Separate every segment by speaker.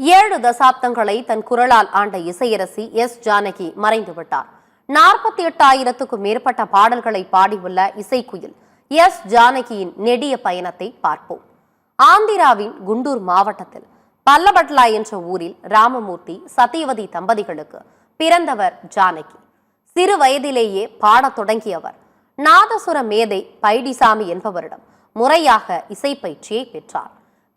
Speaker 1: 7 தசாப்தங்களை தன் குரலால் ஆண்ட இசையரசி எஸ் ஜானகி மறைந்துவிட்டார். 48,000க்கும் மேற்பட்ட பாடல்களை பாடியுள்ள இசைக்குயில் எஸ் ஜானகியின் நெடிய பயணத்தை பார்ப்போம். ஆந்திராவின் குண்டூர் மாவட்டத்தில் பல்லபட்லா என்ற ஊரில் ராமமூர்த்தி சத்தியவதி தம்பதிகளுக்கு பிறந்தவர் ஜானகி. சிறு வயதிலேயே பாடத் தொடங்கியவர் நாதசுர மேதை பைடிசாமி என்பவரிடம் முறையாக இசைப்பயிற்சியை பெற்றார்.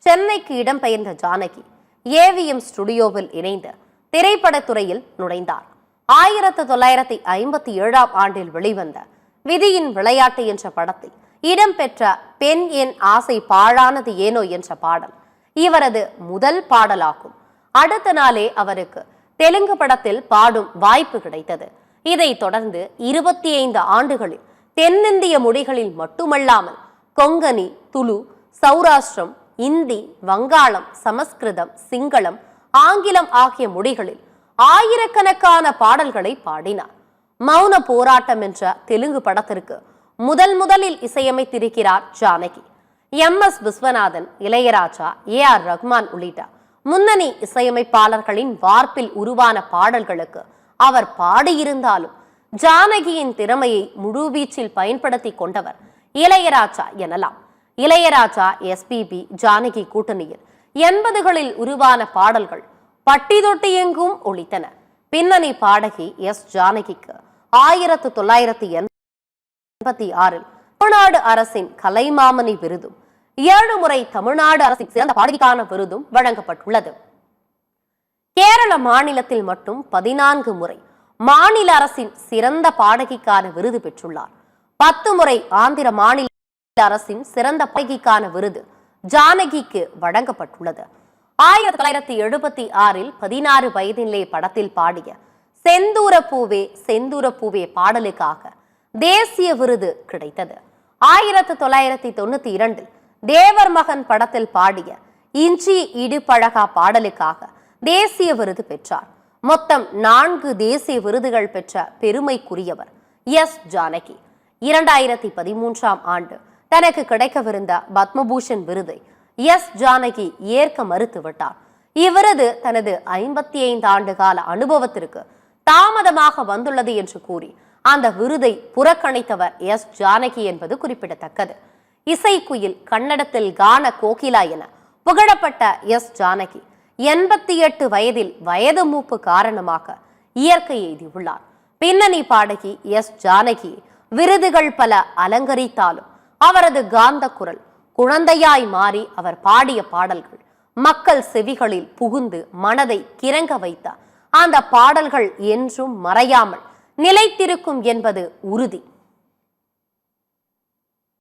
Speaker 1: சென்னைக்கு இடம்பெயர்ந்த ஜானகி ஏவிஎம் ஸ்டுடியோவில் இணைந்து திரைப்படத்துறையில் நுழைந்தார். 1957ஆம் ஆண்டில் வெளிவந்த விதியின் விளையாட்டு என்ற படத்தில் இடம்பெற்ற பெண் என் ஆசை பாழானது ஏனோ என்ற பாடல் இவரது முதல் பாடலாகும். அடுத்த நாளே அவருக்கு தெலுங்கு படத்தில் பாடும் வாய்ப்பு கிடைத்தது. இதைத் தொடர்ந்து 25 ஆண்டுகளில் தென்னிந்திய மொழிகளில் மட்டுமல்லாமல் கொங்கனி, துளு, சௌராஷ்டிரம், இந்தி, வங்காளம், சமஸ்கிருதம், சிங்களம், ஆங்கிலம் ஆகிய மொழிகளில் ஆயிரக்கணக்கான பாடல்களை பாடினார். மௌன போராட்டம் என்ற தெலுங்கு படத்திற்கு முதலில் இசையமைத்திருக்கிறார் ஜானகி. MS விஸ்வநாதன், இளையராஜா, AR ரஹ்மான் உள்ளிட்ட முன்னணி இசையமைப்பாளர்களின் வார்ப்பில் உருவான பாடல்களுக்கு அவர் பாடியிருந்தாலும் ஜானகியின் திறமையை முழுவீச்சில் பயன்படுத்தி கொண்டவர் இளையராஜா எனலாம். இளையராஜா, SPB, ஜானகி கூட்டணியில் 80களில் உருவான பாடல்கள் பட்டி தொட்டி எங்கும் ஒலித்தன. பின்னணி பாடகி எஸ் ஜானகிக்கு 1986இல் தமிழ்நாடு அரசின் கலைமாமணி விருதும் 7 முறை தமிழ்நாடு அரசின் சிறந்த பாடகிக்கான விருதும் வழங்கப்பட்டுள்ளது. கேரள மாநிலத்தில் மட்டும் 14 முறை மாநில அரசின் சிறந்த பாடகிக்கான விருது பெற்றுள்ளார். 10 முறை ஆந்திர மாநில அரசின் சிறந்த பாடகிக்கான விருது ஜானகிக்கு வழங்கப்பட்டுள்ளது. 1976இல் 16 வயதிலே படத்தில் பாடிய செந்தூர பூவே செந்தூர பூவே பாடலுக்காக தேசிய விருது கிடைத்தது. 1992இல் தேவர் மகன் படத்தில் பாடிய இஞ்சி இடுபழகா பாடலுக்காக தேசிய விருது பெற்றார். மொத்தம் 4 தேசிய விருதுகள் பெற்ற பெருமைக்குரியவர் எஸ் ஜானகி. 2013ஆம் ஆண்டு தனக்கு கிடைக்கவிருந்த பத்மபூஷன் விருதை எஸ் ஜானகி ஏற்க மறுத்துவிட்டார். இவ்விருது தனது 55 ஆண்டு கால அனுபவத்திற்கு தாமதமாக வந்துள்ளது என்று கூறி அந்த விருதை புறக்கணித்தவர் எஸ் ஜானகி என்பது குறிப்பிடத்தக்கது. இசைக்குயில், கன்னடத்தில் கான கோகிலா என புகழப்பட்ட எஸ் ஜானகி 88 வயதில் வயது மூப்பு காரணமாக இயற்கை எய்தியுள்ளார். பின்னணி பாடகி எஸ் ஜானகி விருதுகள் பல அலங்கரித்தாலும் அவரது காந்த குரல் குழந்தையாய் மாறி அவர் பாடிய பாடல்கள் மக்கள் செவிகளில் புகுந்து மனதை கிறங்க வைத்த அந்த பாடல்கள் என்றும் மறையாமல் நிலைத்திருக்கும் என்பது உறுதி.